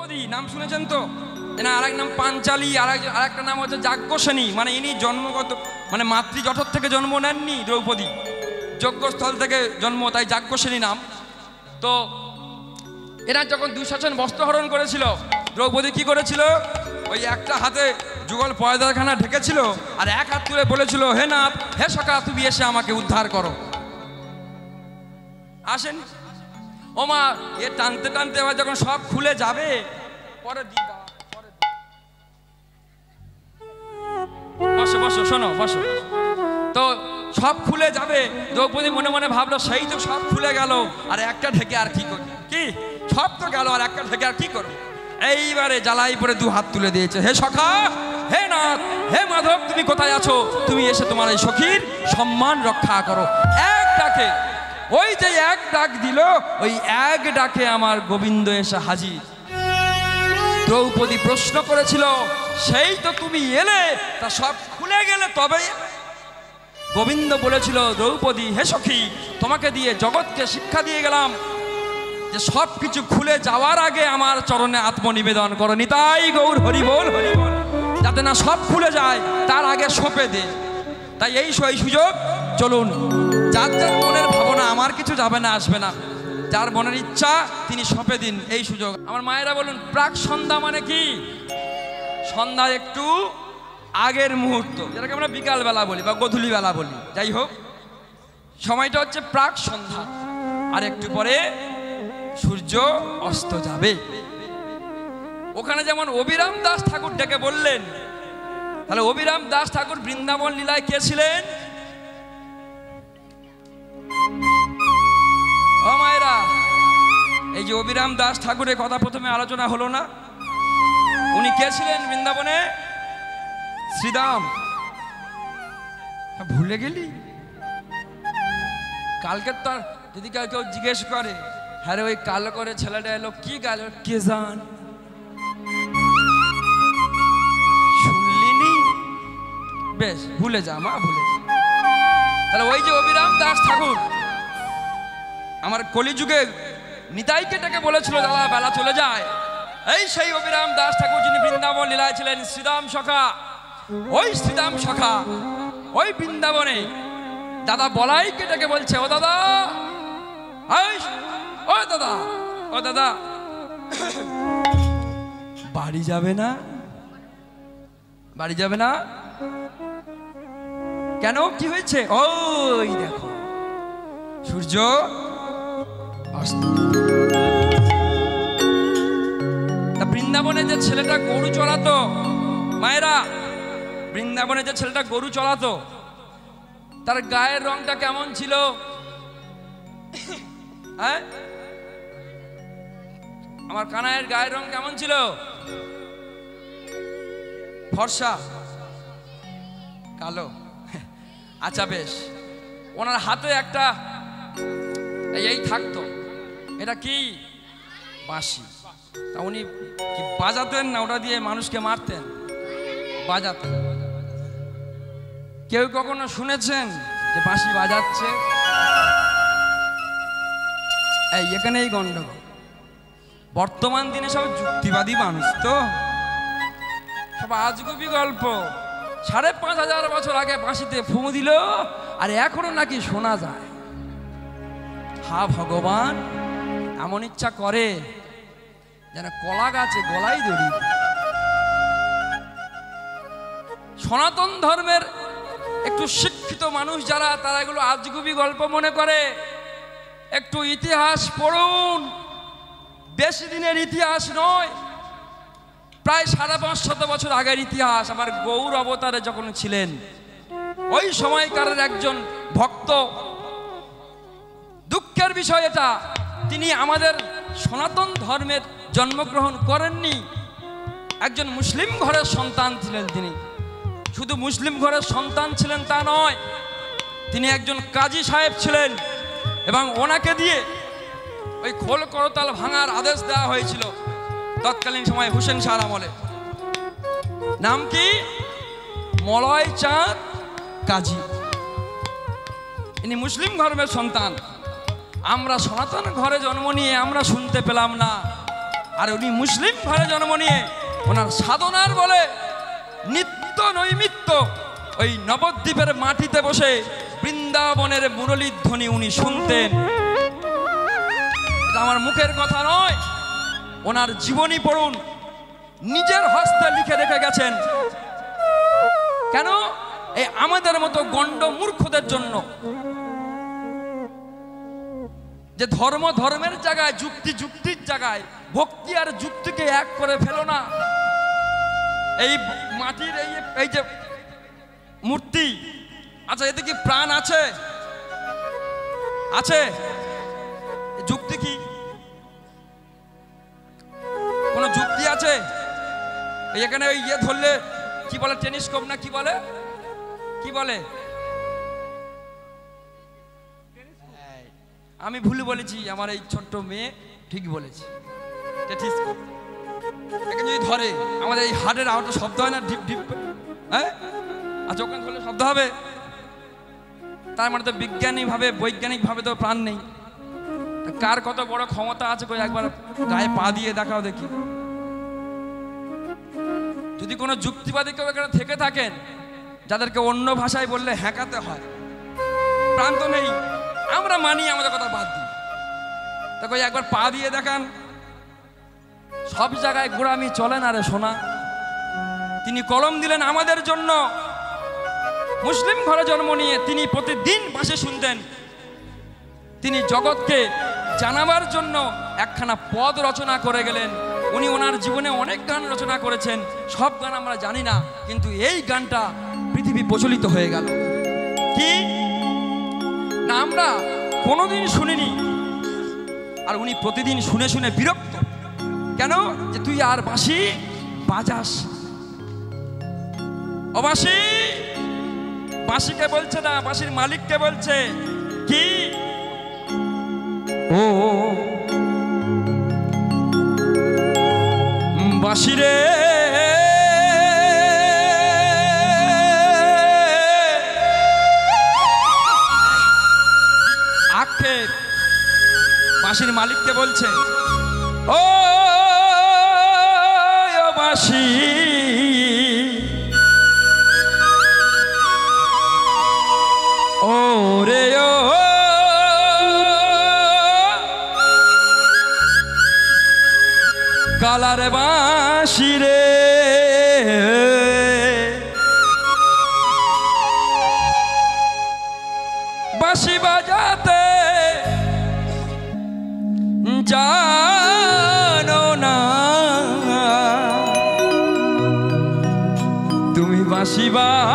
দ্রৌপদী নাম শুনেছেন তো? এনা আরেক নাম পাঞ্চালী, আরেকটা নাম হচ্ছে যাজ্ঞসেনী। মানে ইনি জন্মগত মানে মাতৃজঠর থেকে জন্ম নেননি দ্রৌপদী, যজ্ঞস্থল থেকে জন্ম, তাই যাজ্ঞসেনী নাম। তো এরা যখন দুঃশাসন বস্ত্রহরণ করেছিল, দ্রৌপদী কি করেছিল? ওই একটা হাতে যুগল পয়দাখানা ঢেকেছিল আর এক হাত তুলে বলেছিল, হে নাথ, হে সখা, তুমি এসে আমাকে উদ্ধার করো। আসেন ও মা, এ টানতে টানতে এবার যখন সব খুলে যাবে, পরে বসো বসো, শোনো, বসো। তো সব খুলে যাবে, দ্রৌপদী মনে মনে ভাবলো, সেই তো সব খুলে গেল, আর একটা ঢেকে আর কি করি? কি সব তো গেল, আর একটা ঢেকে আর কি করো? এইবারে জ্বালাই পরে দু হাত তুলে দিয়েছে, হে সখা, হে নাথ, হে মাধব, তুমি কোথায় আছো? তুমি এসে তোমার এই সখীর সম্মান রক্ষা করো। এক ডাকে, ওই যে এক ডাক দিল, ওই এক ডাকে আমার গোবিন্দ এসে হাজির। দ্রৌপদী প্রশ্ন করেছিল, সেই তো তুমি এলে, তা সব খুলে গেলে তবে? গোবিন্দ বলেছিল, দ্রৌপদী, হে সখী, তোমাকে দিয়ে জগৎকে শিক্ষা দিয়ে গেলাম যে সব কিছু খুলে যাওয়ার আগে আমার চরণে আত্মনিবেদন করো। নিতাই গৌর হরি বল, হরি বল। যাতে না সব খুলে যায়, তার আগে সঁপে দে। তাই এই সুযোগ, চলুন, যার যার মনের ভাবনা, আমার কিছু যাবে না আসবে না, যার মনের ইচ্ছা তিনি সঁপে দিন, এই সুযোগ। আমার মায়েরা বলুন, প্রাক সন্ধ্যা মানে কি? সন্ধ্যার একটু আগের মুহূর্ত, যেটাকে আমরা বিকাল বেলা বলি বা গধূলি বেলা বলি, যাই হোক, সময়টা হচ্ছে প্রাক সন্ধ্যা। আর একটু পরে সূর্য অস্ত যাবে। ওখানে যেমন অবিরাম দাস ঠাকুর ডেকে বললেন, তাহলে অবিরাম দাস ঠাকুর বৃন্দাবন লীলায় কে ছিলেন? ও মায়েরা, এই যে অবিরাম দাস ঠাকুরের কথা প্রথমে আলোচনা হলো না, উনি কে ছিলেন বৃন্দাবনে? শ্রীদাম। ভুলে গেলি? কালকে তো যদি কেউ জিজ্ঞেস করে, হ্যাঁ ওই কালো করে ছেলেটা এলো, কি গেল কে জান, শুনলিনি? বেশ, ভুলে যা মা, ভুলে যা। তাহলে ওই যে অবিরাম দাস ঠাকুর আমার কলিযুগে নিতাইকে ডেকে বলেছিল, দাদা বেলা চলে যায়, এই সেই অবিরাম দাস ঠাকুর যিনি বৃন্দাবন লীলায় ছিলেন শ্রীদাম সখা। ওই শ্রীদাম সখা ওই বৃন্দাবনে দাদা বলাইকে ডেকে বলছে, ও দাদা, ও দাদা, ও দাদা, বাড়ি যাবে না? বাড়ি যাবে না কেন? কি হয়েছে? ওই দেখো সূর্য অস্ত। তা বৃন্দাবনে যে ছেলেটা গরু চড়াতো, মায়েরা, বৃন্দাবনে যে ছেলেটা গরু চড়াতো, তার গায়ের রংটা কেমন ছিল? হ্যাঁ, আমার কানাইয়ের গায়ের রং কেমন ছিল? ফর্সা, কালো? আচ্ছা বেশ। ওনার হাতে একটা এই থাকতো, এটা কি? বাঁশি। তা উনি কি বাজাতেন না ওটা দিয়ে মানুষকে মারতেন? বাজাতেন। কেউ কখনো শুনেছেন যে বাঁশি বাজাচ্ছে? এই এখানেই গন্ডগোল। বর্তমান দিনে সব যুক্তিবাদী মানুষ, তো সব আজগুবি গল্প। ৫,৫০০ বছর আগে বাঁশিতে ফু দিল, আর এখনো নাকি শোনা যায়। হা ভগবান, এমন ইচ্ছা করে যেন কলা গাছে গলায় দড়ি। সনাতন ধর্মের একটু শিক্ষিত মানুষ যারা, তারা এগুলো আজগুবি গল্প মনে করে। একটু ইতিহাস পড়ুন, বেশি দিনের ইতিহাস নয়, প্রায় ৫৫০ বছর আগের ইতিহাস। আমার গৌর অবতারে যখন ছিলেন, ওই সময়কার একজন ভক্ত, দুঃখের বিষয় এটা, তিনি আমাদের সনাতন ধর্মের জন্মগ্রহণ করেননি, একজন মুসলিম ঘরের সন্তান ছিলেন। তিনি শুধু মুসলিম ঘরের সন্তান ছিলেন তা নয়, তিনি একজন কাজী সাহেব ছিলেন, এবং ওনাকে দিয়ে ওই খোল করতাল ভাঙার আদেশ দেওয়া হয়েছিল তৎকালীন সময় হুসেন শাহর আমলে। নাম কি? মলয় চাঁদ কাজী। ইনি মুসলিম ধর্মের সন্তান। আমরা সনাতন ঘরে জন্ম নিয়ে আমরা শুনতে পেলাম না আর উনি মুসলিম ঘরে জন্ম নিয়ে ওনার সাধনার বলে নিত্য নৈমিত্য ওই নবদ্বীপের মাটিতে বসে বৃন্দাবনের মুরলীর ধ্বনি উনি শুনতেন। এটা আমার মুখের কথা নয়, ওনার জীবনী পড়ুন, নিজের হস্তে লিখে রেখে গেছেন। কেন? এই আমাদের মতো গণ্ড মূর্খদের জন্য, যে ধর্ম ধর্মের জায়গায়, যুক্তি যুক্তির জায়গায়, ভক্তি আর যুক্তিকে এক করে ফেলো না। এই মাটির এই যে মূর্তি, আচ্ছা এতে কি প্রাণ আছে? আছে? যুক্তি কি? কোন যুক্তি আছে? এখানে ওই ইয়ে ধরলে কি বলে, টেলিস্কোপ না কি বলে, কি বলে? আমি ভুল বলেছি, আমার এই ছোট্ট মেয়ে ঠিক বলেছি, টেলিস্কোপ। এখানে যদি ধরে আমাদের এই হার্টের আওয়াজটা শব্দ হয় না, ঢিপ ঢিপ, হ্যাঁ? আচ্ছা ওখানে ধরলে শব্দ হবে, তার মানে তো বৈজ্ঞানিকভাবে তো প্রাণ নেই। কার কত বড় ক্ষমতা আছে কই একবার গায়ে পা দিয়ে দেখাও দেখি। যদি কোনো যুক্তিবাদী কেউ এখানে থেকে থাকেন, যাদেরকে অন্য ভাষায় বললে হ্যাঁকাতে হয়, প্রাণ তো নেই, আমরা মানি, আমাদের কথা বাদ দিই, তা কই একবার পা দিয়ে দেখান। সব জায়গায় গোড়ামি চলে না রে সোনা। তিনি কলম দিলেন আমাদের জন্য। মুসলিম ঘরে জন্ম নিয়ে তিনি প্রতিদিন বাঁশি শুনতেন। তিনি জগৎকে জানাবার জন্য একখানা পদ রচনা করে গেলেন। উনি ওনার জীবনে অনেক গান রচনা করেছেন, সব গান আমরা জানি না, কিন্তু এই গানটা পৃথিবী প্রচলিত হয়ে গেল। কি না আমরা কোনোদিন শুনিনি, আর উনি প্রতিদিন শুনে শুনে বিরক্ত। কেন? যে তুই আর বাঁশি বাজাস। ও বাঁশি, বাঁশিকে বলছে না, বাঁশির মালিককে বলছে। কি? ও বাঁশি রে, আক্ষেপ বাঁশির মালিককে বলছে, ও বাঁশি ও রে ও কালার বাঁশি রে, বাঁশি বাজাতে জানো না, তুমি বাঁশি বাজাতে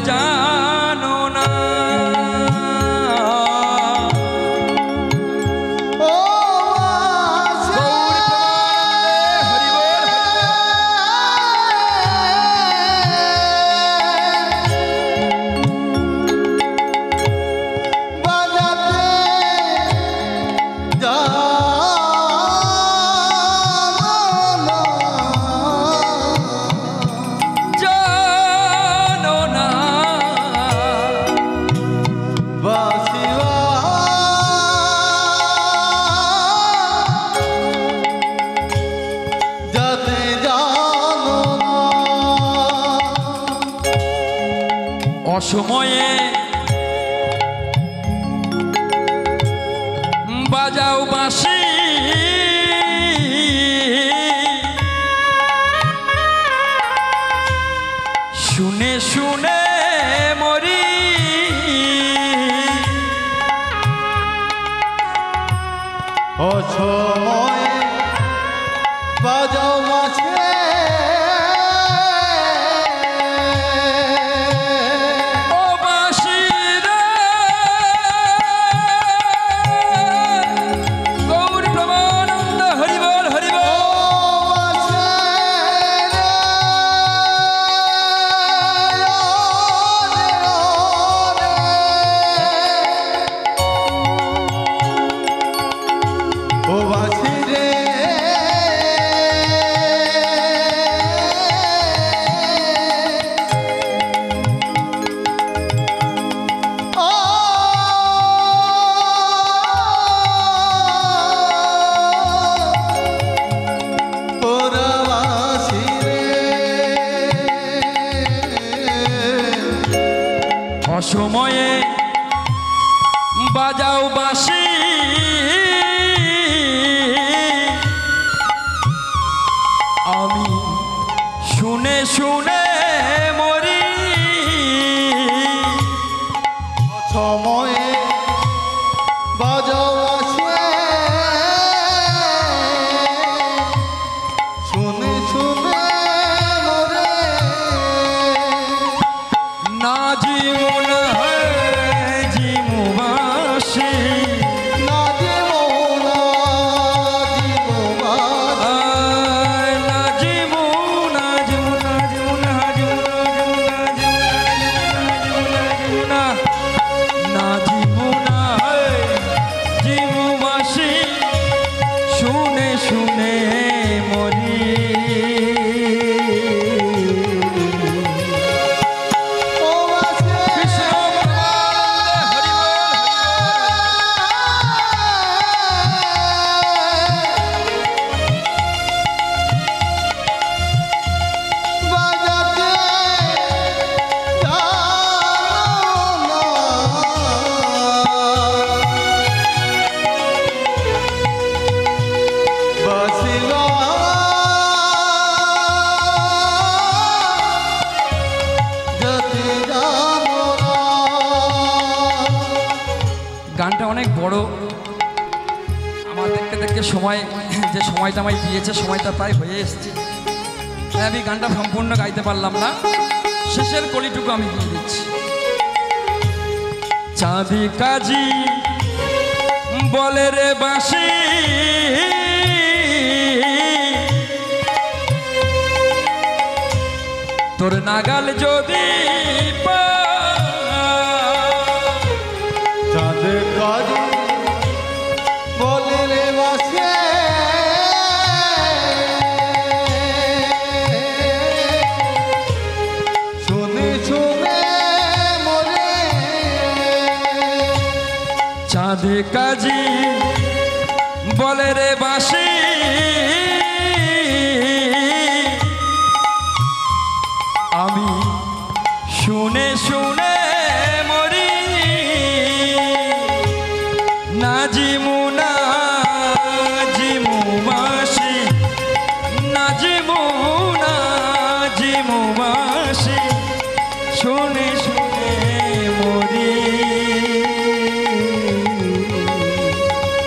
জানো না। অসময়ে বাজাও বাঁশি, শুনে শুনে মরি, অসময়ে বাজাও বাঁশি, ও বাঁশি রে আমি শুনে শুনে মরি সময়ে বাজাও আসে শুনে শুনে মরে না জীবন জীববাসী না জীবন শুনে শুনে মরি ও আসে কৃষ্ণ হরি বল বাজাতে জানো না বাসিলা যাতে জানো না গানটা অনেক বড় আমার দেখতে দেখতে সময় যে সময়টা আমায় দিয়েছে সময়টা প্রায় হয়ে এসছে তাই আমি গানটা সম্পূর্ণ গাইতে পারলাম না শেষের কলিটুকু আমি দিয়ে দিচ্ছি চাঁদি কাজী বলে রে বাঁশি তোর নাগাল যদি চাঁদে কাজে বলে রে বাসে শুনে শুনে মরে চাঁদে কাজী বলে রে বাঁশি আমি শুনে শুনে মরি না জিমু না জিমু বাঁশি না জিমু না জিমু বাঁশি শুনে শুনে মরি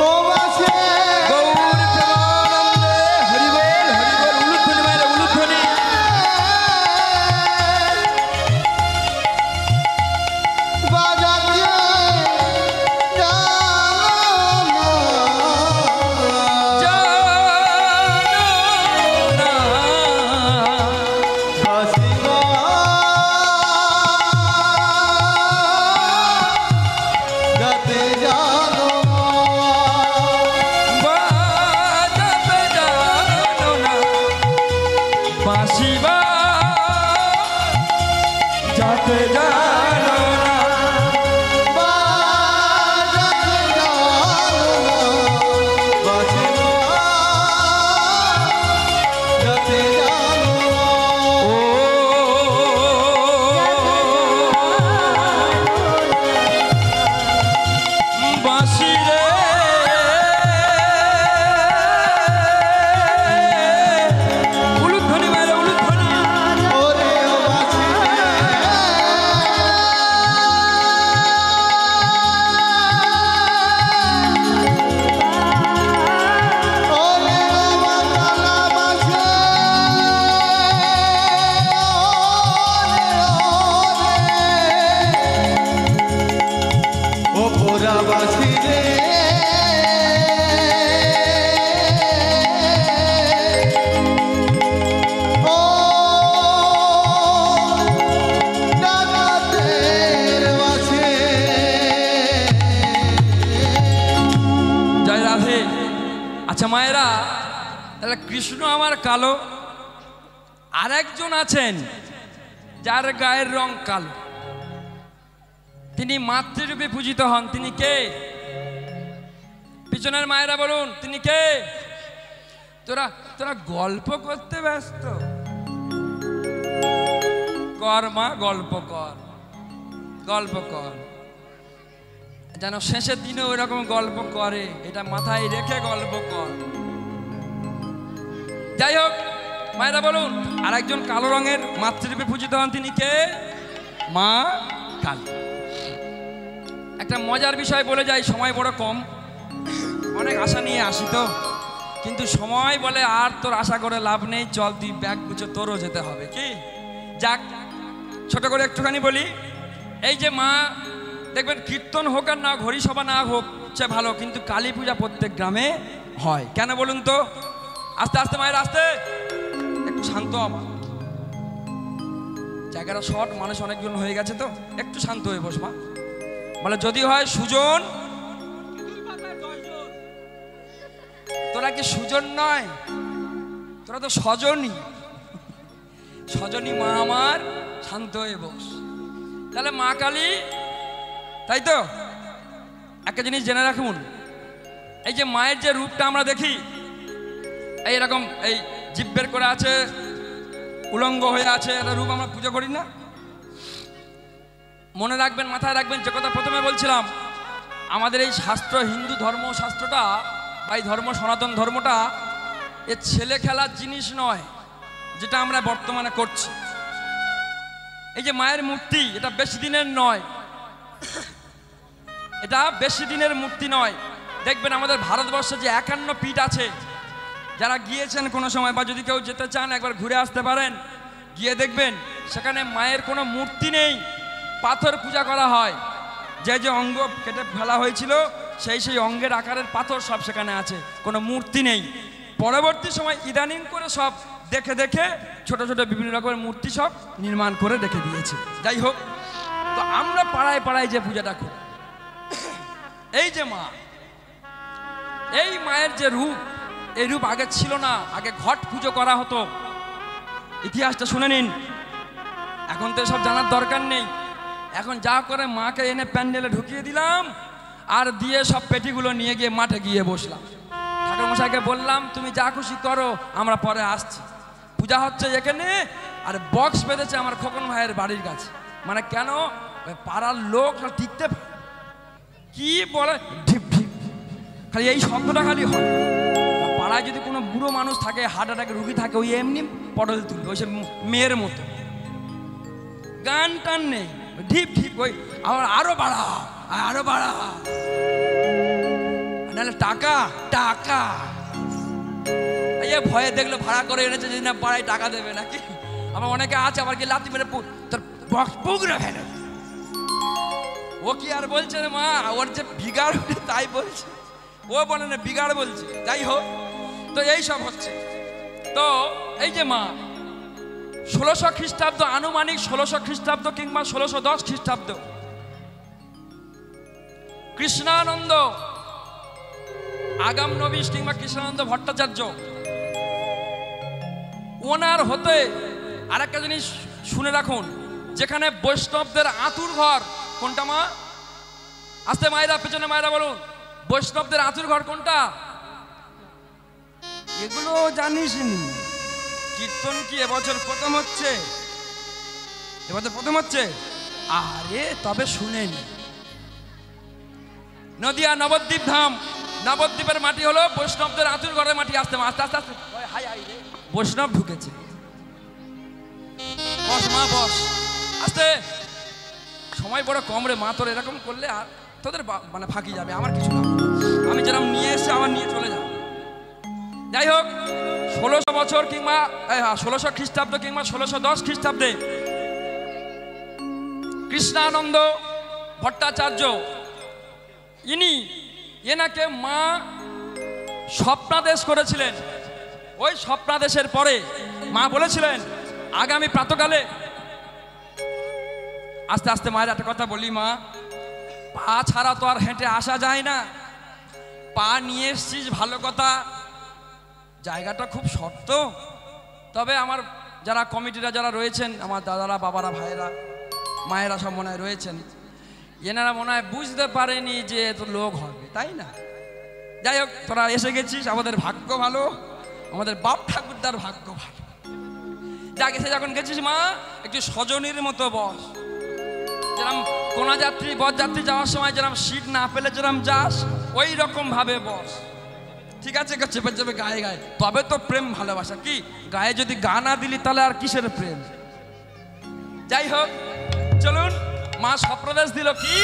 ও বাসে গৌর প্রেমানন্দে হরি বল উলুধ্বনি মায়ের উলুধ্বনি বাজাতে জানো না বাসিলা যাতে জানো বাজাতে জানো না বাঁশিবা যাতে জানো না বাজাতে জানো বাসিলা যাতে জানো ও বাঁশি রে উলুধ্বনি মায়ের উলুধ্বনি ওরে ও বাসি ওরে ও বাংলা বাসি ও পোরা বাসি রে ও ডাকাতের বাসি জয় রাধে আচ্ছা মায়েরা তাহলে কৃষ্ণ আমার কালো আর একজন আছেন যার গায়ের রং কালো তিনি মাতৃরূপে পূজিত হন তিনি কে পিছনের মায়েরা বলুন তিনি কে তোরা তোরা গল্প করতে ব্যস্ত কর মা গল্প কর যেন শেষের দিনে ওই রকম গল্প করে, এটা মাথায় রেখে গল্প কর। যাই হোক মায়েরা বলুন, আর একজন কালো রঙের মাতৃরূপে পূজিত হন, তিনি কে? মা কালী। একটা মজার বিষয় বলে যাই, সময় বড় কম, অনেক আশা নিয়ে আসি তো, কিন্তু সময় বলে আর তোর আশা করে লাভ নেই, চল তুই ব্যাগ গুছো, তোরও যেতে হবে। কি যাক, ছোট করে একটুখানি বলি। এই যে মা, দেখবেন কীর্তন হোক আর না, ঘড়ি সভা না হোক, সে ভালো, কিন্তু কালী পূজা প্রত্যেক গ্রামে হয়। কেন বলুন তো? আস্তে আস্তে মায়ের, আস্তে, একটু শান্ত। আমার জায়গাটা শর্ট, মানুষ অনেকজন হয়ে গেছে তো, একটু শান্ত হয়ে বসবা। বলে যদি হয় সুজন, তোরা কি সুজন নয়, তোরা তো সজনী। সজনী মা আমার, শান্ত হয়ে বস। তাহলে মা কালী, তাই তো? একটা জিনিস জেনে রাখুন, এই যে মায়ের যে রূপটা আমরা দেখি, এইরকম এই জিভ বের করে আছে, উলঙ্গ হয়ে আছে, একটা রূপ আমরা পুজো করি না? মনে রাখবেন, মাথায় রাখবেন, যে কথা প্রথমে বলছিলাম, আমাদের এই শাস্ত্র, হিন্দু ধর্ম শাস্ত্রটা বা এই ধর্ম, সনাতন ধর্মটা, এ ছেলে খেলার জিনিস নয়, যেটা আমরা বর্তমানে করছি। এই যে মায়ের মূর্তি, এটা বেশি দিনের নয়, এটা বেশি দিনের মূর্তি নয়। দেখবেন আমাদের ভারতবর্ষে যে 51 পীঠ আছে, যারা গিয়েছেন কোনো সময় বা যদি কেউ যেতে চান একবার ঘুরে আসতে পারেন, গিয়ে দেখবেন সেখানে মায়ের কোনো মূর্তি নেই, পাথর পূজা করা হয়। যে যে অঙ্গ কেটে ফেলা হয়েছিল, সেই অঙ্গের আকারের পাথর সব সেখানে আছে, কোনো মূর্তি নেই। পরবর্তী সময় ইদানিং করে সব দেখে দেখে ছোট ছোট বিভিন্ন রকমের মূর্তি সব নির্মাণ করে রেখে দিয়েছে। যাই হোক, তো আমরা পাড়ায় পাড়ায় যে পূজাটা করি, এই যে মা, এই মায়ের যে রূপ, এই রূপ আগে ছিল না। আগে ঘট পুজো করা হতো, ইতিহাসটা শুনে নিন। এখন তো সব জানার দরকার নেই। এখন যা করে, মাকে এনে প্যান্ডেলে ঢুকিয়ে দিলাম, আর দিয়ে সব পেটিগুলো নিয়ে গিয়ে মাঠে গিয়ে বসলাম। ঠাকুরমশাইকে বললাম, তুমি যা খুশি করো, আমরা পরে আসছি। পূজা হচ্ছে এখানে, আর বক্স বেঁধেছে আমার খোকন ভাইয়ের বাড়ির কাছে। মানে কেন? পাড়ার লোক টিকতে কি বলে, ঢিপ ঢিপ, খালি এই শব্দটা খালি হয়। পাড়ায় যদি কোনো বুড়ো মানুষ থাকে, হার্ট অ্যাটাকের রুগী থাকে, ওই এমনি পটল তুলবে, ওই সে মেয়ের মতো, গান টান নেই, ঢিপ ঢিপ, ওই আমার আরো বাড়া, আরো বাড়া, নাহলে টাকা টাকা। এই ভয়ে দেখলো ভাড়া করে এনেছে, যদি না পাড়ায় টাকা দেবে নাকি। আমার অনেকে আছে, আবার কি লাথি মেরে তোর বক্স পুকুরে ফেলে। ও কি আর বলছে রে মা, ওর যে বিগাড় উঠে তাই বলছে, ও বলে না বিগাড় বলছে। যাই হোক, তো এই সব হচ্ছে। তো এই যে মা, 1600 খ্রিস্টাব্দ, আনুমানিক 1600 খ্রিস্টাব্দ কিংবা 1610 খ্রিস্টাব্দ, কৃষ্ণানন্দ আগাম নবিশ কিংবা কৃষ্ণানন্দ ভট্টাচার্য, ওনার হতে আরেকটা জিনিস শুনে রাখুন, যেখানে বৈষ্ণবদের আতুর ঘর কোনটা মা? আস্তে মায়েরা, পেছনে মায়েরা বলুন, বৈষ্ণবদের আতুর ঘর কোনটা? এগুলো জানিস নি? কীর্তন কি এবছর প্রথম হচ্ছে? এবছর প্রথম হচ্ছে? আরে তবে শুনেন, নদিয়া নবদ্বীপ ধাম, নবদ্বীপের মাটি হলো বৈষ্ণবদের আতুর ঘরের মাটি। আস্তে আস্তে আস্তে আস্তে, হাই হাই রে, বৈষ্ণব ঢুকেছে। বস মা, বস, আস্তে, সময় বড় কম রে মা, তোর এরকম করলে আর তোদের মানে ফাঁকি যাবে, আমার কিছু না, আমি যেরকম নিয়ে এসে আমার নিয়ে চলে যাব। যাই হোক, 1600 বছর কিংবা 1600 খ্রিস্টাব্দ কিংবা 1610 খ্রিস্টাব্দে কৃষ্ণানন্দ ভট্টাচার্য, এনাকে মা স্বপ্নাদেশ করেছিলেন। ওই স্বপ্নাদেশের পরে মা বলেছিলেন, আগামী প্রাতকালে, আস্তে আস্তে মায়ের একটা কথা বলি মা, পা ছাড়া তো আর হেঁটে আসা যায় না। পা নিয়ে এসছিস ভালো কথা, জায়গাটা খুব শক্ত। তবে আমার যারা কমিটিরা যারা রয়েছেন, আমার দাদারা, বাবারা, ভাইয়েরা, মায়েরা সব মনে হয় রয়েছেন, এনারা মনে হয় বুঝতে পারেনি যে এত লোক হবে, তাই না? যাই হোক, তোরা এসে গেছিস, আমাদের ভাগ্য ভালো, আমাদের বাপ ঠাকুরদার ভাগ্য ভালো। যা গেছে, যখন গেছিস মা, একটু সজনীর মতো বস। যেরকম কোন যাত্রী বরযাত্রী যাওয়ার সময় যেরকম সিট না পেলে যেরকম যাস, ওই রকম ভাবে বস। ঠিক আছে, চেপে চেপে গায়ে গায়ে, তবে তো প্রেম ভালোবাসা। কি গায়ে যদি গা না দিলি তাহলে আর কিসের প্রেম? যাই হোক, চলুন। মা স্বপ্রদেশ দিল, কি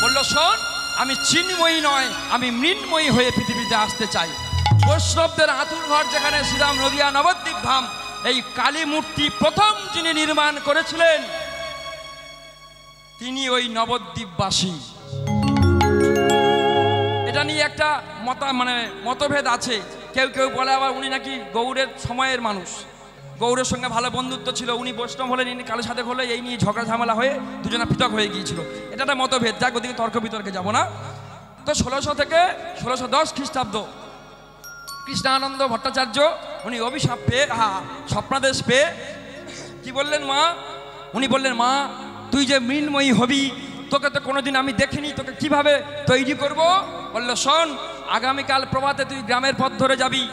বললো? শোন, আমি চিন্ময়ী নয়, আমি মৃন্ময়ী হয়ে পৃথিবীতে আসতে চাই। বৈষ্ণবদের আতুর ঘর যেখানে শ্রীরাম নদিয়া নবদ্বীপ ধাম, এই কালী মূর্তি প্রথম যিনি নির্মাণ করেছিলেন তিনি ওই নবদ্বীপবাসী। এটা নিয়ে একটা মতভেদ আছে। কেউ কেউ বলে আবার উনি নাকি গৌড়ের সময়ের মানুষ, গৌড়ের সঙ্গে ভালো বন্ধুত্ব ছিল, উনি বৈষ্ণব হলেন, ইনি কালের সাথে হলে, এই নিয়ে ঝগড়া ঝামেলা হয়ে দুজনে পৃথক হয়ে গিয়েছিল। এটা একটা মতভেদ, যাক ওদিকে তর্ক বিতর্কে যাব না। তো 1600 থেকে 1610 খ্রিস্টাব্দ কৃষ্ণানন্দ ভট্টাচার্য উনি অভিশাপ পেয়ে, স্বপ্নাদেশ পেয়ে কি বললেন? মা, উনি বললেন, মা তুই যে মৃন্ময়ী হবি, তোকে তো কোনোদিন আমি দেখিনি, তোকে কিভাবে তৈরি করব? বললো, শোন, আগামীকাল প্রভাতে তুই গ্রামের পথ ধরে যাবি,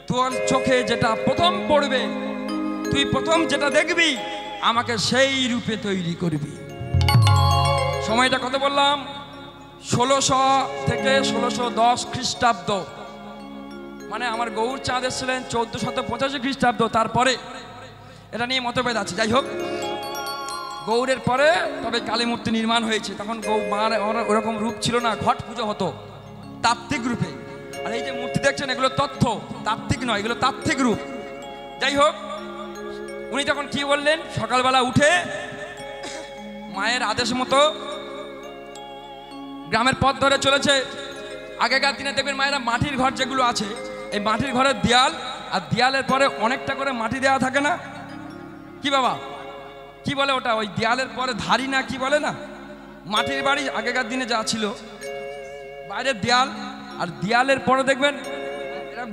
তোর চোখে যেটা প্রথম পড়বে, তুই প্রথম যেটা দেখবি, আমাকে সেই রূপে তৈরি করবি। সময়টা কত বললাম? 1600 থেকে 1610 খ্রিস্টাব্দ। মানে আমার গৌর চাঁদ এসেছিলেন 1485 খ্রিস্টাব্দ, তারপরে। এটা নিয়ে মতভেদ আছে। যাই হোক, গৌড়ের পরে তবে কালী মূর্তি নির্মাণ হয়েছে। তখন মার ওরকম রূপ ছিল না, ঘট পুজো হতো তাত্ত্বিক রূপে। আর এই যে মূর্তি দেখছেন, এগুলো তথ্য, তাত্ত্বিক নয়, এগুলো তাত্ত্বিক রূপ। যাই হোক, উনি তখন কি বললেন? সকালবেলা উঠে মায়ের আদেশ মতো গ্রামের পথ ধরে চলেছে। আগেকার দিনে দেখবেন মায়েরা মাটির ঘর যেগুলো আছে, এই মাটির ঘরের দেয়াল, আর দেয়ালের পরে অনেকটা করে মাটি দেওয়া থাকে না? কি বাবা, কি বলে ওটা? ওই দেয়ালের পরে ধারি না কি বলে না? মাটির বাড়ি আগেকার দিনে যা ছিল, বাইরের দেয়াল, আর দেয়ালের পরে দেখবেন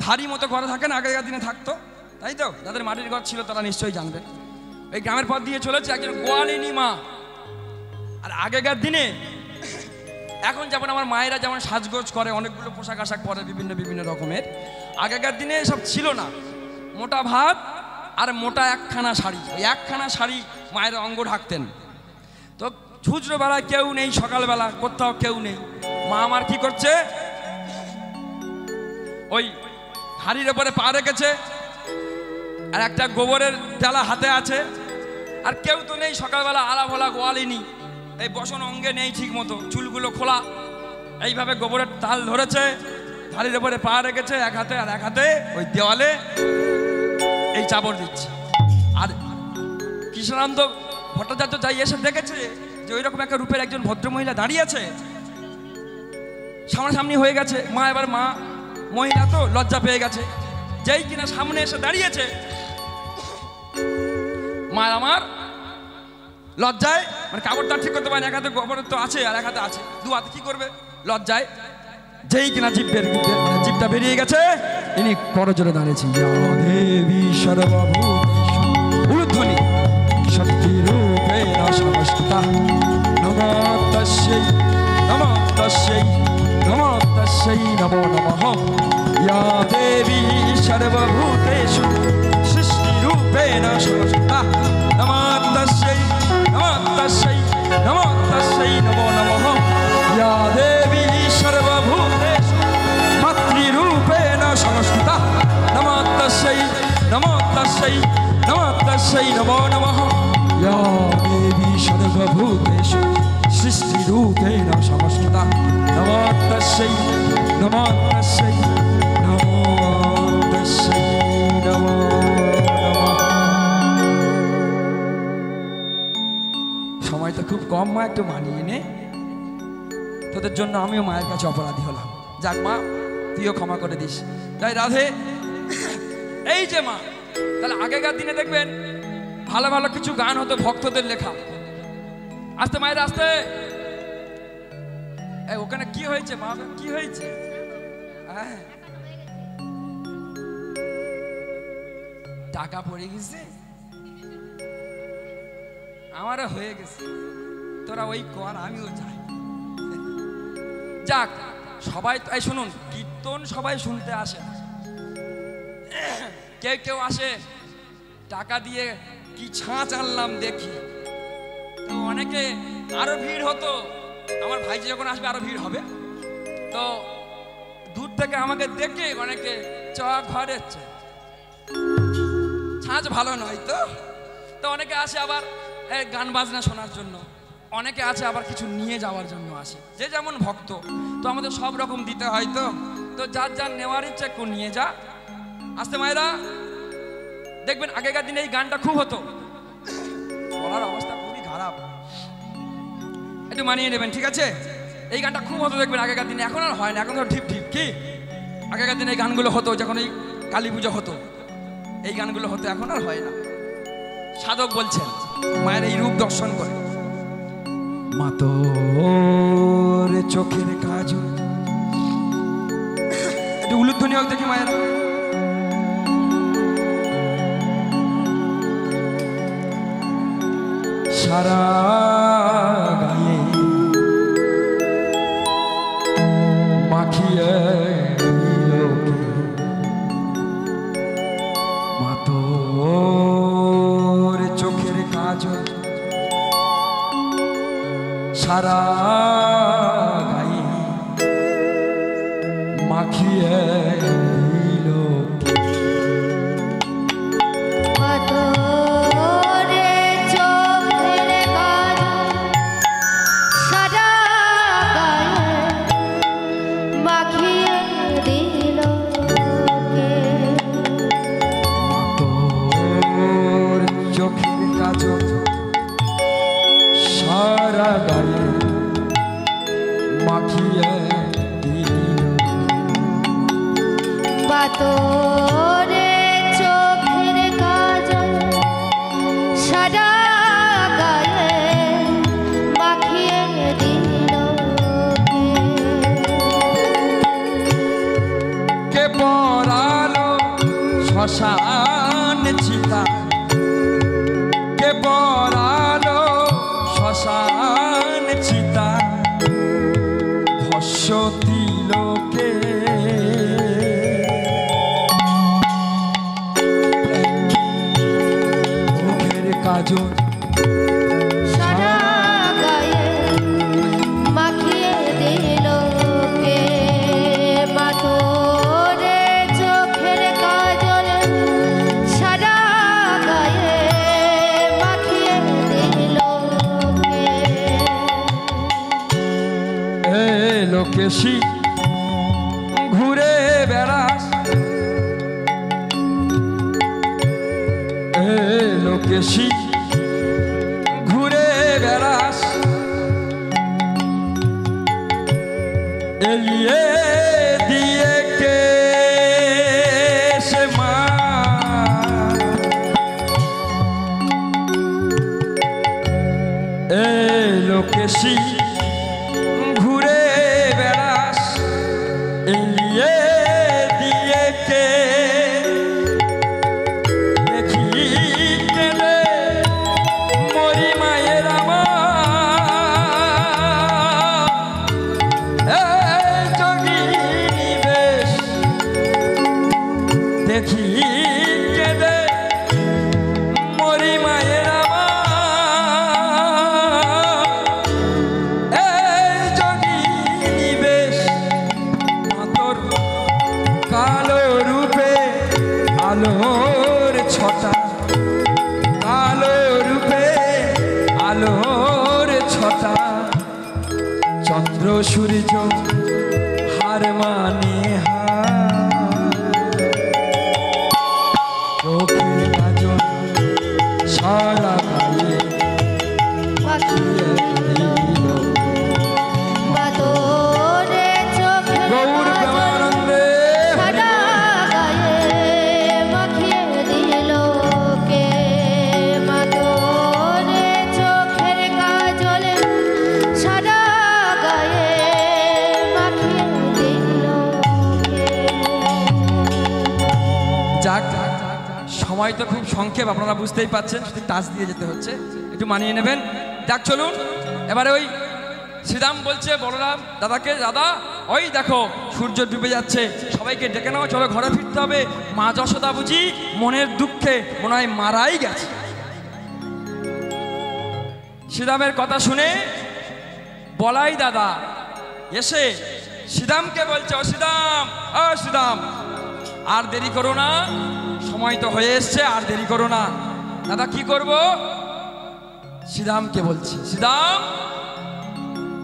ধারি মতো ঘরে থাকে না, আগেকার দিনে থাকতো, তাই তো? যাদের মাটির ঘর ছিল তারা নিশ্চয়ই জানবেন। এই গ্রামের পথ দিয়ে চলেছে একজন গোয়ালিনী মা। আর আগেকার দিনে, এখন যেমন আমার মায়েরা যেমন সাজগোজ করে, অনেকগুলো পোশাক আশাক পরে বিভিন্ন বিভিন্ন রকমের, আগেকার দিনে এসব ছিল না। মোটা ভাত আর মোটা একখানা শাড়ি, ওই একখানা শাড়ি মায়ের অঙ্গ ঢাকতেন। তো ছুচরো বেলায় কেউ নেই, সকালবেলা কোথাও কেউ নেই, মা আমার কি করছে? ওই হাড়ির ওপরে পা রেখেছে, আর একটা গোবরের ডালা হাতে আছে, আর কেউ তো নেই সকালবেলা, আলা ভোলা গোয়ালিনী, এই বসন অঙ্গে নেই ঠিক মতো, চুলগুলো খোলা, এইভাবে গোবরের তাল ধরেছে, হাড়ির ওপরে পা রেখেছে এক হাতে, আর এক হাতে ওই দেওয়ালে এই চাবড় দিচ্ছে। আর কৃষ্ণানন্দ ভট্টাচার্য যাই এসে দেখেছে যে ওই রকম একটা রূপের একজন ভদ্রমহিলা দাঁড়িয়ে আছে, সামনাসামনি হয়ে গেছে। মা এবার মহিলা তো লজ্জা পেয়ে গেছে, যেই কিনা সামনে এসে দাঁড়িয়েছে, মা আমার লজ্জায় মানে কাপড়টা ঠিক করতে পারে, এক হাতে গোবর তো আছে আর এক হাতে আছে, দু হাতে কি করবে? লজ্জায় যেই কিনা জিভটা বেরিয়ে গেছে, ইনি করজোরে দাঁড়িয়েছে, দেবী সর্বভূতেষু ঊর্ধ্বনি শক্তি রূপেণ সংস্থিতা নমো তস্যৈ নমো তস্যৈ নমো তস্যৈ নমো নমঃ ইয়া দেবী সর্বভূতেষু সৃষ্টি রূপেণ সংস্থিতা নমো তস্যৈ নমো তস্যৈ নমো তস্যৈ নমো নমঃ ইয়া দেবী সর্বভূতেষু মাতৃরূপেণ সংস্থিতা নমো তস্যৈ নমো তস্যৈ নমো তস্যৈ নমো নমঃ ইয়া দেবী সর্বভূতেষু সৃষ্টিরূপেণ সংস্থিতা নমো তস্যৈ নমো তস্যৈ নমো তস্যৈ নমো নমঃ। সময়টা খুব কম মা, একটু মানিয়ে নে, তোদের জন্য আমিও মায়ের কাছে অপরাধী হলাম। যাক মা, তুইও ক্ষমা করে দিস। তাই রাধে, এই যে মা, তাহলে আগেকার দিনে দেখবেন ভালো ভালো কিছু গান হতো ভক্তদের লেখা। আস্তে মায়ের আস্তে, ওখানে কি হয়েছে মা? কি হয়েছে? টাকা পড়ে গেছে, আমারও হয়ে গেছে, তোরা ওই কর, আমিও যাই। যাক, সবাই তো শুনুন, কীর্তন সবাই শুনতে আসে, কেউ কেউ আসে টাকা দিয়ে কি ছাঁচ আনলাম দেখি, তো অনেকে আরো ভিড় হতো, আমার ভাইজি যখন আসবে আরো ভিড় হবে। তো দূর থেকে আমাকে দেখে অনেকে চ ঘরে ছাঁচ ভালো নয় তো, তো অনেকে আসে আবার গান বাজনা শোনার জন্য, অনেকে আছে আবার কিছু নিয়ে যাওয়ার জন্য আসে, যে যেমন ভক্ত। তো আমাদের সব রকম দিতে হয়, তো তো যার যার নেওয়ার ইচ্ছা একটু নিয়ে যা। আসতে মায়েরা দেখবেন আগেকার দিনে এই গানটা খুব হতো, বলার অবস্থা খুবই খারাপ, একটু মানিয়ে নেবেন, ঠিক আছে? এই গানটা খুব হতো দেখবেন আগেকার দিনে, এখন আর হয় না, এখন তো ঠিক ঠিক কি আগেকার দিনে এই গানগুলো হতো যখন এই কালী পুজো হতো, এই গানগুলো হতো, এখন আর হয় না। সাধক বলছেন মায়ের এই রূপ দর্শন করে, মা তোর চোখের কাজ, একটু উলুধ্বনি হোক দেখি মায়ের। সারা গায়ে মাখিয়ে মা তোর চোখের কাজল সারা গায়ে মাখিয়ে দিল। চোখের কাজল সারা গায়ে মাখিয়ে দিল। তোরে চোখের কাজল সারা গায়ে মাখিয়ে দিল। কে পরালো শ্মশান চিতা, কে পরালো শ্মশান চিতা, ভস্য তিলকে মুখের কাজল সারা গায়ে মাখিয়ে দিল কে। মা তোরে চোখের কাজল সারা গায়ে মাখিয়ে দিল কে। এ লোকেশি ঘুরে বেড়াস, এ লোকেশি ঘুরে বেড়াস, এলিয়ে দিয়ে কে সে মা, এ লোকেশি ঘুরে বেড়াস, এলিয়ে দিয়ে কে দেখি কেলে মরি মায়ের আমার যোগিনী বেশ, দেখি কেলে মরি মায়ের আমার যোগিনী বেশ। মাতর কালো রূপে আলোর ছটা, কালো রূপে আলোর ছটা, চন্দ্র সূর্য হার মানে চোখের কাজল সারা গায়ে মাখিয়ে দিল। মা তোরে চোখের গৌর প্রেমানন্দে সারা গায়ে মাখিয়ে দিল কে। মা তোরে চোখের কাজল সারা গায়ে মাখিয়ে দিল কে। যাক, সময় তো খুব সংক্ষেপ, আপনারা বুঝতেই পাচ্ছেন, শুধু টাচ দিয়ে যেতে হচ্ছে, একটু মানিয়ে নেবেন। দেখ চলুন এবারে ওই শ্রীরাম বলছে বলরাম দাদাকে, দাদা ওই দেখো সূর্য ডুবে যাচ্ছে, সবাইকে ডেকে নাও, চলো ঘরে ফিরতে হবে। মা যশোদা বুঝি মনের দুঃখে মনে হয় মারাই গেছে। শ্রীরামের কথা শুনে বলাই দাদা এসে শ্রীদামকে বলছে, ও শ্রীদাম, ও শ্রীদাম, আর দেরি করো না, সময় তো হয়ে এসছে, আর দেরি করো না। দাদা কি করব? শ্রীদামকে বলছি, শ্রীদাম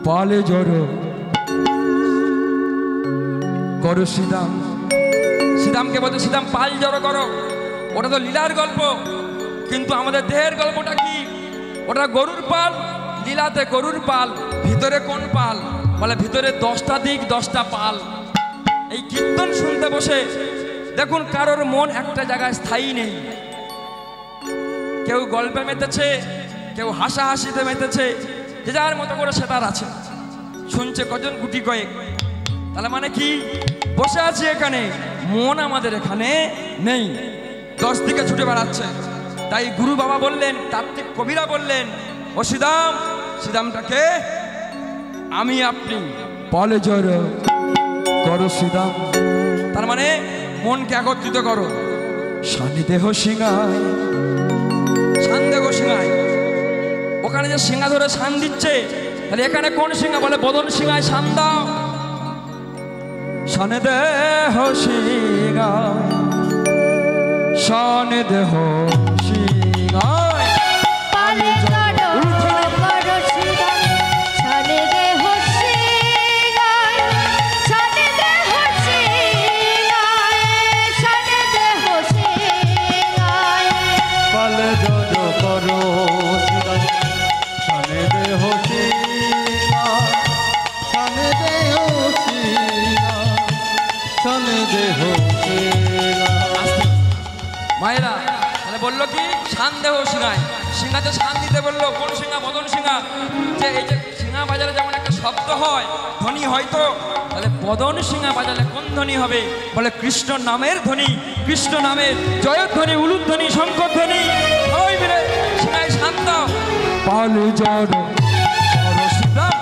পালে জড়ো করো। শ্রীদামকে বলছে, শ্রীদাম পাল জড়ো করো। ওটা তো লীলার গল্প, কিন্তু আমাদের দেহের গল্পটা কি? ওটা গরুর পাল, লীলাতে গরুর পাল। ভিতরে কোন পাল? বলে ভিতরে 10টা দিক, 10টা পাল। এই কীর্তন শুনতে বসে দেখুন কারোর মন একটা জায়গায় স্থায়ী নেই। কেউ গল্পে মেতেছে, কেউ হাসাহাসিতে মেতেছে, যে যার মতো করে সে তার আছে, শুনছে কজন গুটি কয়েক। তাহলে মানে কি? বসে আছি এখানে, মন আমাদের এখানে নেই, 10 দিকে ছুটে বেড়াচ্ছে। তাই গুরু বাবা বললেন, তাত্ত্বিক কবিরা বললেন, ও শ্রীদাম, শ্রীদামটাকে আমি আপনি বলে জড়ো করো শ্রীদাম। তার মানে মনকে একত্রিত করো। সান্নিদেহ সিংহায়, সান্দেহ সিংহায়, ওখানে যে সিংহা ধরে শান দিচ্ছে, তাহলে এখানে কোন সিংহা? বলে বদন সিংহায় শান দাও। সান্নিদেহ সিংহায়, সান্নিদেহ সিংহায়, পালে জড়ো করো শ্রীদাম, সান্নিদেহ সিংহায়, সান্নিদেহ সিংহায়, সান্নিদেহ সিংহায়। পালে জড়ো করো শ্রীদাম, সান্নিদেহ সিংহায়, সান্নিদেহ সিংহায়, সান্নিদেহ সিংহায়। মায়েরা তাহলে বললো কি? শানদেহ সিংহায়, সিংহাতে শান দিতে বললো। কোন সিংহা? বদন সিংহা। যে এই যে সিংহা বাজারে যেমন একটা শব্দ হয়, ধ্বনি হয়তো, তাহলে বদন সিংহা বাজালে কোন ধ্বনি হবে? বলে কৃষ্ণ নামের ধ্বনি, কৃষ্ণ নামের জয়ধ্বনি, উলুধ্বনি, শঙ্করধ্বনি। ওই মিলে সিংহায় শান দাও। পালু জড়ো করো শ্রীদাম,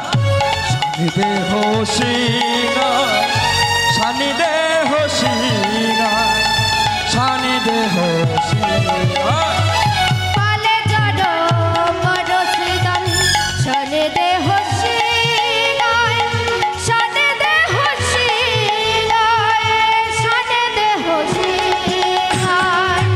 সান্নিদেহ সিংহায়, সান্নিদেহ সিংহায়, সান্নিদেহ সিংহায়। পালে জড়ো করো শ্রীদাম, সান্নিদেহ সিংহায়, সান্নিদেহ সিংহায়, সান্নিদেহ সিংহায়।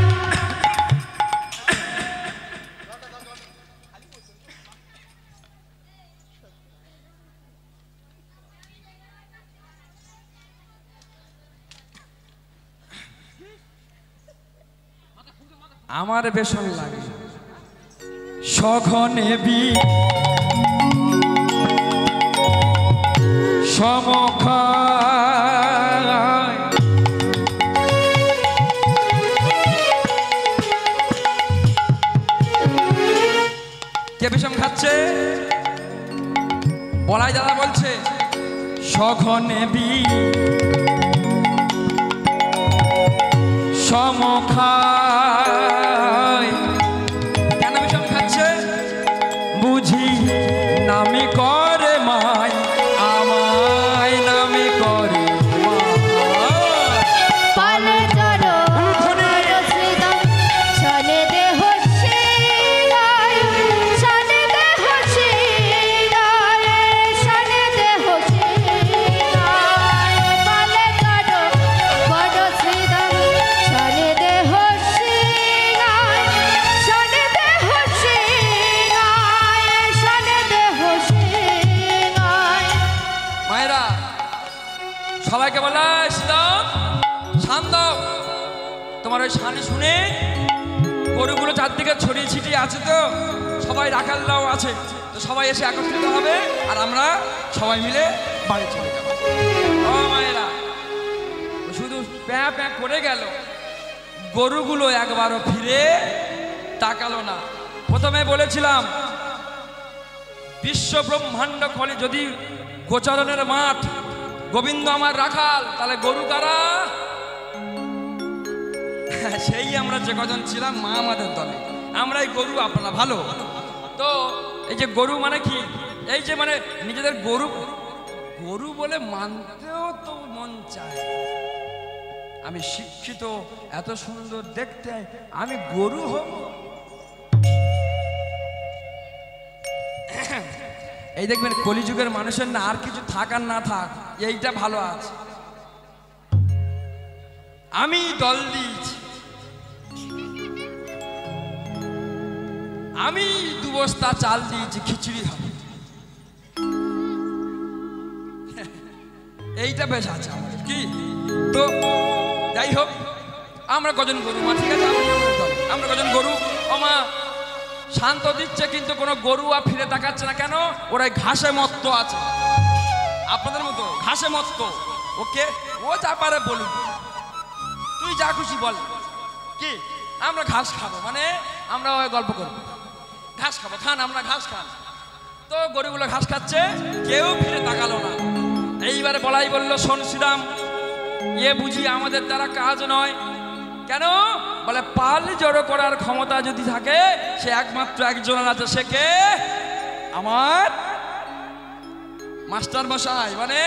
আমার বেশন লাগে সঘনে বি সমখায়, কে বিষম খাচ্ছে? বলাই দাদা বলছে, সঘনে বি সমখায়। কেন বিষম খাচ্ছে? বুঝি নামে করে মায়, আমায় নামে করে মায়। পালে জড়ো করো শ্রীদাম, সান্নিদেহ সিংহায়, সান্নিদেহ সিংহায়, সান্নিদেহ সিংহায়। পালে জড়ো করো শ্রীদাম, সান্নিদেহ সিংহায়, সান্নিদেহ সিংহায়, সান্নিদেহ সিংহায়। মায়েরা সবাইকে বলা, শ্রীদাম শান দাও। তোমার ওই শানে শুনে গরুগুলো চারদিকে ছড়িয়ে ছিটিয়ে আছে, তো সবাই রাখালরাও আছে, তো সবাই এসে একত্রিত হবে, আর আমরা সবাই মিলে বাড়ি চলে যাবো। ও মায়েরা, শুধু প্যাঁ প্যাঁ করে গেল, গরুগুলো একবারও ফিরে তাকালো না। প্রথমে বলেছিলাম বিশ্ব ব্রহ্মাণ্ড খলে যদি গোচারণের মাঠ, গোবিন্দ আমার রাখাল, তাহলে গরু কারা? সেই আমরা যে কজন ছিলাম মা আমাদের দলে, আমরাই গরু, আপনারা ভালো। তো এই যে গরু মানে কি? এই যে মানে নিজেদের গরু গরু বলে মানতেও তো মন চায়। আমি শিক্ষিত, এত সুন্দর দেখতে, আমি গরু হব? এই দেখবেন কলিযুগের মানুষের না আর কিছু থাক আর না থাক, এইটা ভালো আছে। আমি দল দিয়েছি, আমি 2 বস্তা চাল দিয়েছি, খিচুড়ি হবে, এইটা বেশ আছে আমাদের কি। তো যাই হোক, আমরা কজন গরু মা, ঠিক আছে, আমরা কজন গরু। ও মা, শান্ত দিচ্ছে কিন্তু কোনো গরু আর ফিরে তাকাচ্ছে না কেন? ওরা ঘাসে মত্ত আছে, আপনাদের মতো ঘাসে মত্ত। ওকে, ও যা পারে বলুন, তুই যা খুশি বল কি, আমরা ঘাস খাবো, মানে আমরা ওই গল্প করবো, ঘাস খাবো, খান, আমরা ঘাস খান। তো গরুগুলো ঘাস খাচ্ছে, কেউ ফিরে তাকালো না। এইবারে বলাই বললো, শোন শ্রীরাম, এ বুঝি আমাদের দ্বারা কাজ নয়। কেন? বলে পাল জড়ো করার ক্ষমতা যদি থাকে, সে একমাত্র একজনের আছে, সে কে? আমার মাস্টার মশাই, মানে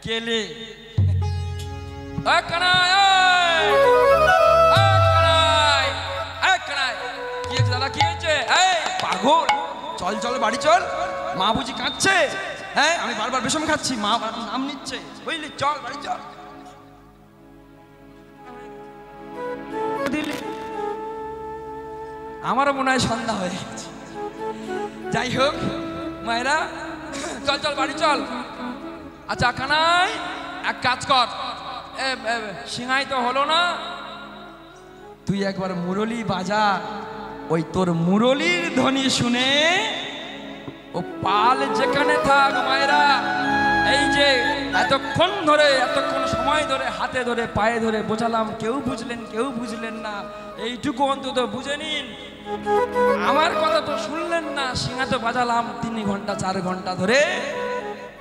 কেলে। দাদা কি হয়েছে? পাগল, চল চল বাড়ি চল, মা বুঝি কাঁদছে। হ্যাঁ, আমি বারবার বিষম খাচ্ছি, মা নাম নিচ্ছে, বুঝলি, চল বাড়ি চল। আমারও মনে হয় সন্ধ্যা হয়ে গেছে। যাই হোক মায়েরা, চল চল বাড়ি চল। আচ্ছা কানাই, এক কাজ কর, সিংহাই তো হলো না, তুই একবার মুরলি বাজা। ওই তোর মুরলির ধ্বনি শুনে ও পাল যেখানে থাক মায়েরা, এই যে এতক্ষণ সময় ধরে হাতে ধরে পায়ে ধরে বোঝালাম, কেউ বুঝলেন না, এইটুকু অন্তত বুঝে নিন। আমার কথা তো শুনলেন না, সিংহা তো বাজালাম 3 ঘন্টা 4 ঘন্টা ধরে,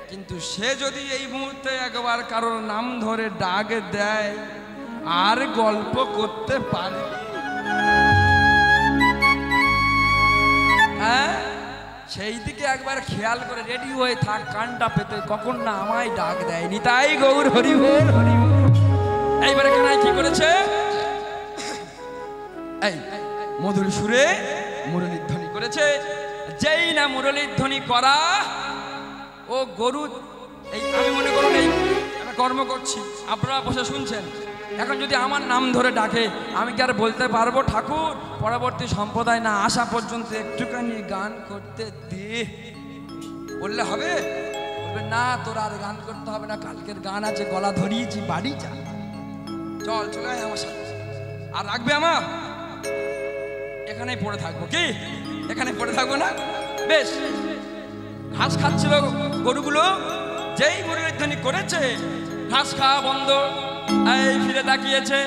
কিন্তু সে যদি এই মুহূর্তে একবার কারোর নাম ধরে ডাক দেয় আর গল্প করতে পারে, হ্যাঁ, সেই দিকে একবার খেয়াল করে রেডি হয়ে থাক, কানটা পেতে, কখন না আমায় ডাক দেয়নি। তাই গৌর হরি বল, হরি বল। এইবারে কানাই কি করেছে? এই মধুর সুরে মুরলীর ধ্বনি করেছে। যেই না মুরলীর ধ্বনি করা, ও গরু, এই আমি মনে করুন এই আমি কর্ম করছি, আপনারা বসে শুনছেন, এখন যদি আমার নাম ধরে ডাকে, আমি কি আর বলতে পারবো ঠাকুর পরবর্তী সম্প্রদায় না আসা পর্যন্ত একটুখানি গান করতে দে? বললে হবে? বলবে না, তোর আর গান করতে হবে না, কালকের গান আছে, গলা ধরিয়েছি, বাড়ি যা, চল চলে আয় আমার সাথে। আর রাখবে আমার, এখানেই পড়ে থাকবো কি? এখানে পড়ে থাকবো না? বেশ। ঘাস খাচ্ছিল গরুগুলো, যেই মুরলীর ধ্বনি করেছে ঘাস খাওয়া বন্ধ। এই ফিরে তাকিয়েছে,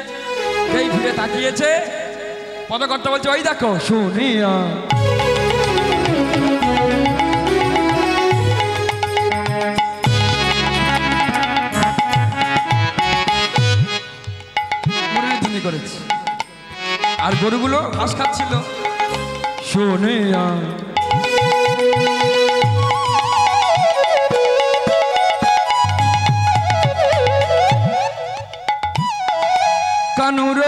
যেই ফিরে তাকিয়েছে পদকর্তা বলছে, ওই দেখো শুনিয়া মুরলীর ধ্বনি করেছে, আর গরুগুলো ঘাস খাচ্ছিল। শুনিয়া কানুর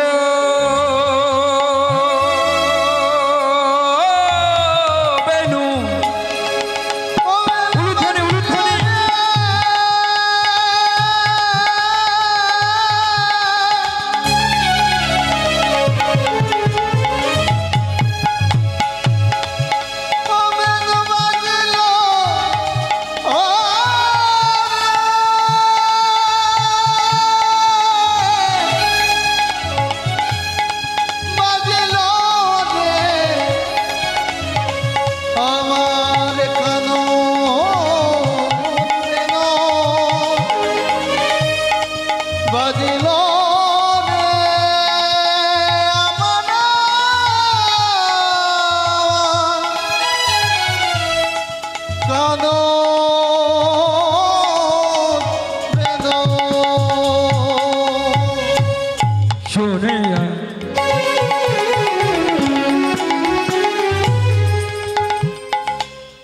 বেনু উলুধ্বনি উলুধ্বনি,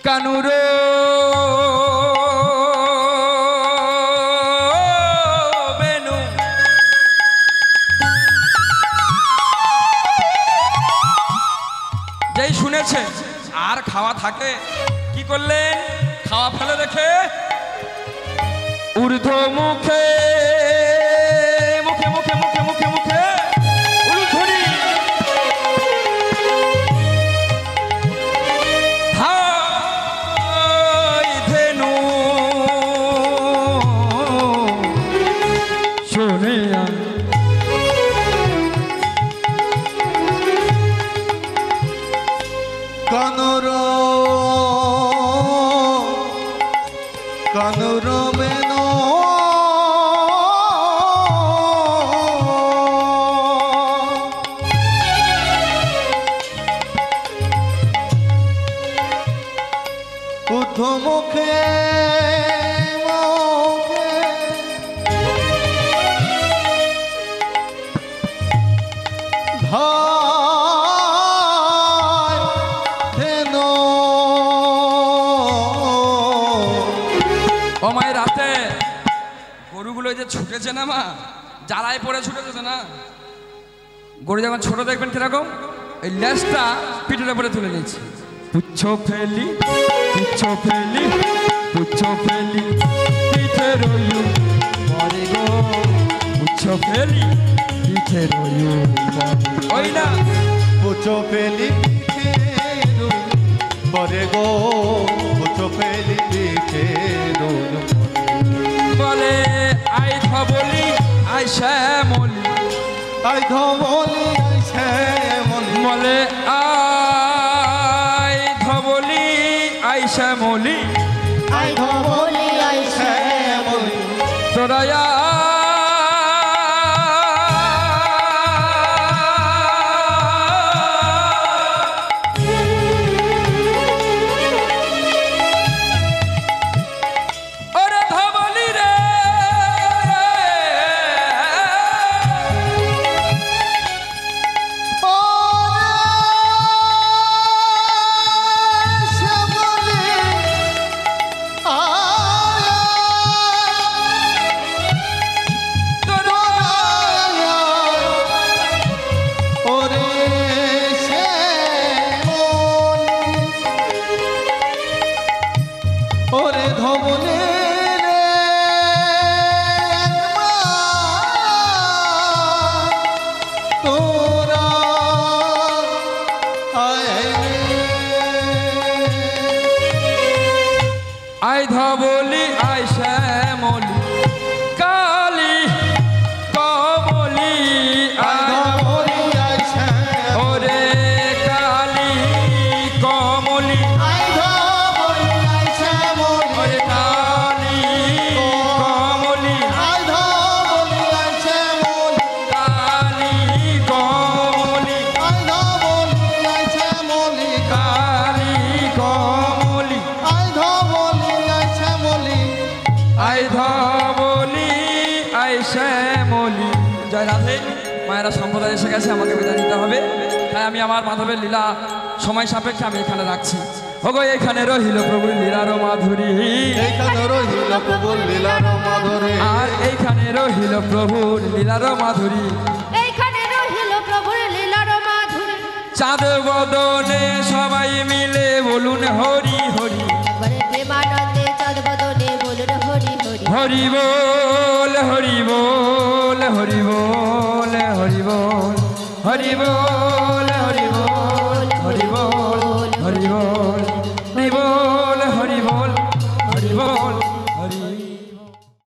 কানুর বেনু। যেই শুনেছে আর খাওয়া থাকে, কি করলেন? খাওয়া ফেলে রেখে ঊর্ধ্ব মুখে মুখে মুখে মুখে মুখে মুখে উলুধ্বনি হাই ধেনু শোনে কানর কানর মেন উদ্ধ মুখে ও মায়ের রাতে গরুগুলো যে ছুটেছে না মা, জ্বালায় পড়ে ছুটেছে না। গরু যখন ছোট দেখবেন কিরকম, এই লেজটা পিঠের উপরে তুলে নিয়েছে। পুচ্ছ ফেলি পুচ্ছ ফেলি পুচ্ছ ফেলি পিঠে রইউ মরে গো, পুচ্ছ ফেলি পিঠে রইউ ওই না পুচ্ছ ফেলি পরে গো, পুচ্ছ ফেলি পিঠে রইউ বলে আই ধবলি আই শ্যামলি আই ধবলি আই শ্যামলি বলে আই ধবলি আই শ্যামলি আই ধবলি আই শ্যামলি তোরা ওরে ধবলে তোরা আই ধবলি আই শ্যামলি কালী কমলি আই ধবলি আই শ্যামলি ওরে কালী কমলি আই ধবলি আই শ্যামলি ওরে কালী কমলি আই ধবলি আই শ্যামলি কালী কমলি আই ধবলি আই শ্যামলি কালী কমলি আই ধবলি আই শ্যামলি আই ধবলি আই শ্যামলি। জয় রাধে। মায়েরা সম্প্রদায় এসে গেছে, আমাকে বিদায় নিতে হবে, তাই আমি আমার মাধবের লীলা সময় সাপেক্ষে আমি এখানে রাখছি। ওগো এখানে রহিল প্রভুর লীলার মাধুরী, এইখানে রহিল প্রভুর লীলার মাধুরী, আর এইখানে রহিল প্রভুর লীলার মাধুরী। এইখানে রহিল প্রভুর লীলার মাধুরী। চাঁদ বদনে সবাই মিলে বলুন হরি হরি, একবারে প্রেমানন্দে চাঁদ বদনে বলুন হরি হরি। হরি বল হরি বল হরি বল হরি বল হরি বল